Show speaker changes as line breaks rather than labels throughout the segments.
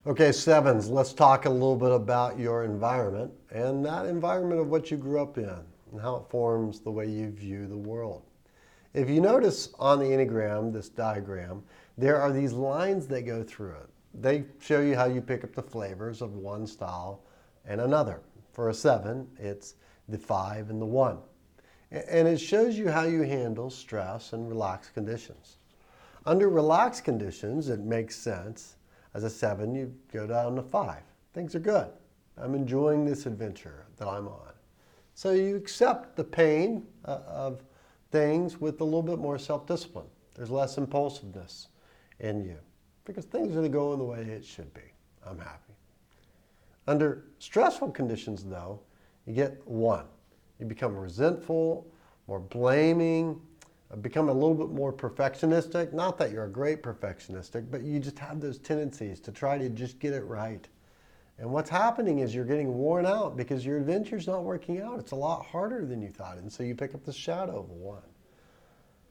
Okay, sevens, let's talk a little bit about your environment and that environment of what you grew up in and how it forms the way you view the world. If you notice on the Enneagram, this diagram, there are these lines that go through it. They show you how you pick up the flavors of one style and another. For a seven, it's the 5 and the 1. And it shows you how you handle stress and relaxed conditions. Under relaxed conditions, it makes sense. As a 7, you go down to 5. Things are good. I'm enjoying this adventure that I'm on. So you accept the pain of things with a little bit more self-discipline. There's less impulsiveness in you because things are going the way it should be. I'm happy. Under stressful conditions, though, you get 1. You become resentful, more blaming, become a little bit more perfectionistic. Not that you're a great perfectionistic, but you just have those tendencies to try to just get it right. And what's happening is you're getting worn out because your adventure's not working out. It's a lot harder than you thought, and so you pick up the shadow of a 1.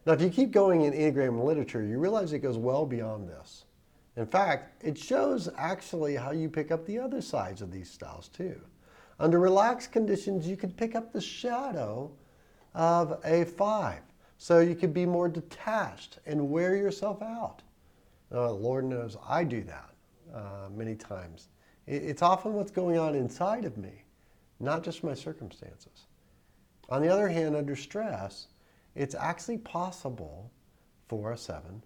Now, if you keep going in Enneagram literature, you realize it goes well beyond this. In fact, it shows actually how you pick up the other sides of these styles too. Under relaxed conditions, you could pick up the shadow of a 5. So you could be more detached and wear yourself out. Lord knows I do that many times. It's often what's going on inside of me, not just my circumstances. On the other hand, under stress, it's actually possible for a 7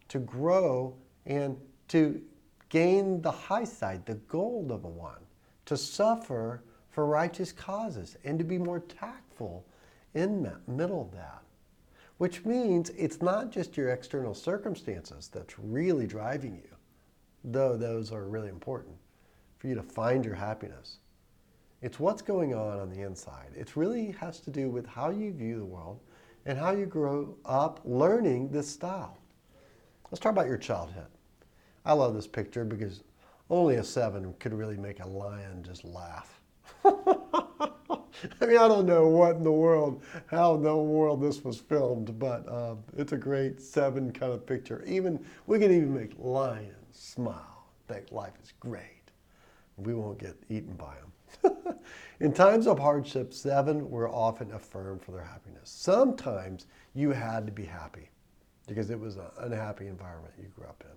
to grow and to gain the high side, the gold of a 1, to suffer for righteous causes and to be more tactful in the middle of that. Which means it's not just your external circumstances that's really driving you, though those are really important for you to find your happiness. It's what's going on the inside. It really has to do with how you view the world and how you grow up learning this style. Let's talk about your childhood. I love this picture because only a 7 could really make a lion just laugh. I mean, I don't know what in the world, how in the world this was filmed, but it's a great 7 kind of picture. We can even make lions smile, think life is great. We won't get eaten by them. In times of hardship, 7 were often affirmed for their happiness. Sometimes you had to be happy because it was an unhappy environment you grew up in.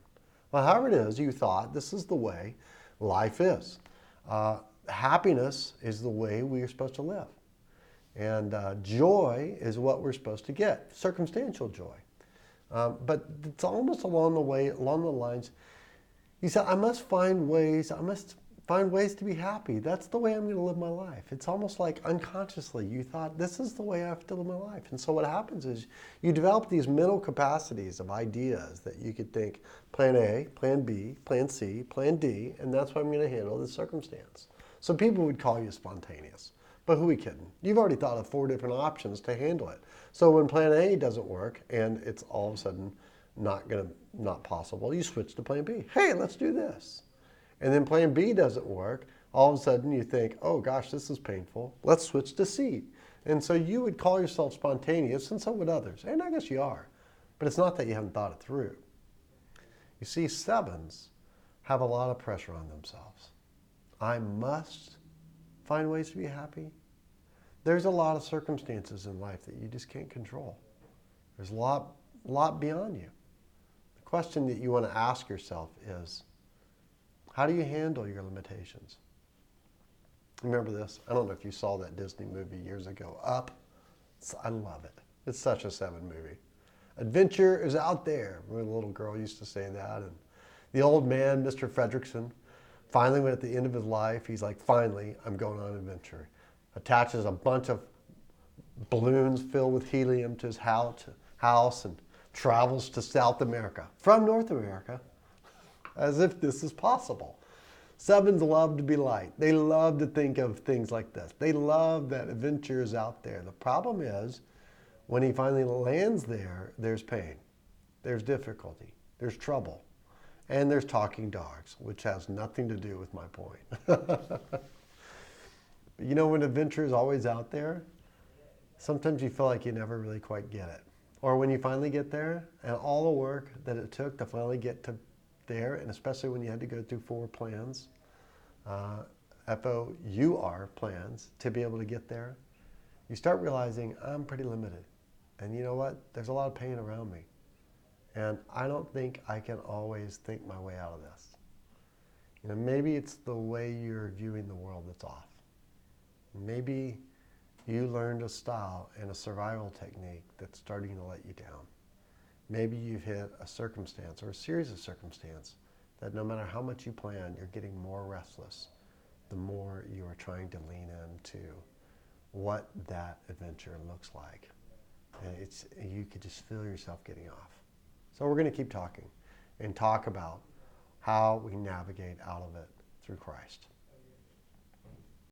Well, however it is, you thought this is the way life is. Happiness is the way we are supposed to live. And joy is what we're supposed to get, circumstantial joy. But it's almost along the lines, you said, I must find ways to be happy. That's the way I'm going to live my life. It's almost like unconsciously you thought, this is the way I have to live my life. And so what happens is you develop these mental capacities of ideas that you could think, plan A, plan B, plan C, plan D, and that's how I'm going to handle this circumstance. So people would call you spontaneous. But who are we kidding? You've already thought of 4 different options to handle it. So when plan A doesn't work and it's all of a sudden not possible, you switch to plan B. Hey, let's do this. And then plan B doesn't work. All of a sudden you think, oh gosh, this is painful. Let's switch to C. And so you would call yourself spontaneous, and so would others. And I guess you are. But it's not that you haven't thought it through. You see, 7s have a lot of pressure on themselves. I must find ways to be happy. There's a lot of circumstances in life that you just can't control. There's a lot beyond you. The question that you want to ask yourself is, how do you handle your limitations? Remember this? I don't know if you saw that Disney movie years ago, Up. I love it. It's such a 7 movie. Adventure is out there. The little girl used to say that. And the old man, Mr. Fredrickson, finally, when at the end of his life, he's like, finally, I'm going on an adventure. Attaches a bunch of balloons filled with helium to his house and travels to South America from North America, as if this is possible. 7s love to be light. They love to think of things like this. They love that adventure is out there. The problem is, when he finally lands there, there's pain, there's difficulty, there's trouble. And there's talking dogs, which has nothing to do with my point. But you know, when adventure is always out there, sometimes you feel like you never really quite get it. Or when you finally get there, and all the work that it took to finally get to there, and especially when you had to go through four plans, FOUR plans, to be able to get there, you start realizing I'm pretty limited. And you know what? There's a lot of pain around me. And I don't think I can always think my way out of this. You know, maybe it's the way you're viewing the world that's off. Maybe you learned a style and a survival technique that's starting to let you down. Maybe you've hit a circumstance or a series of circumstances that no matter how much you plan, you're getting more restless the more you are trying to lean into what that adventure looks like. And you could just feel yourself getting off. So we're going to keep talking and talk about how we navigate out of it through Christ.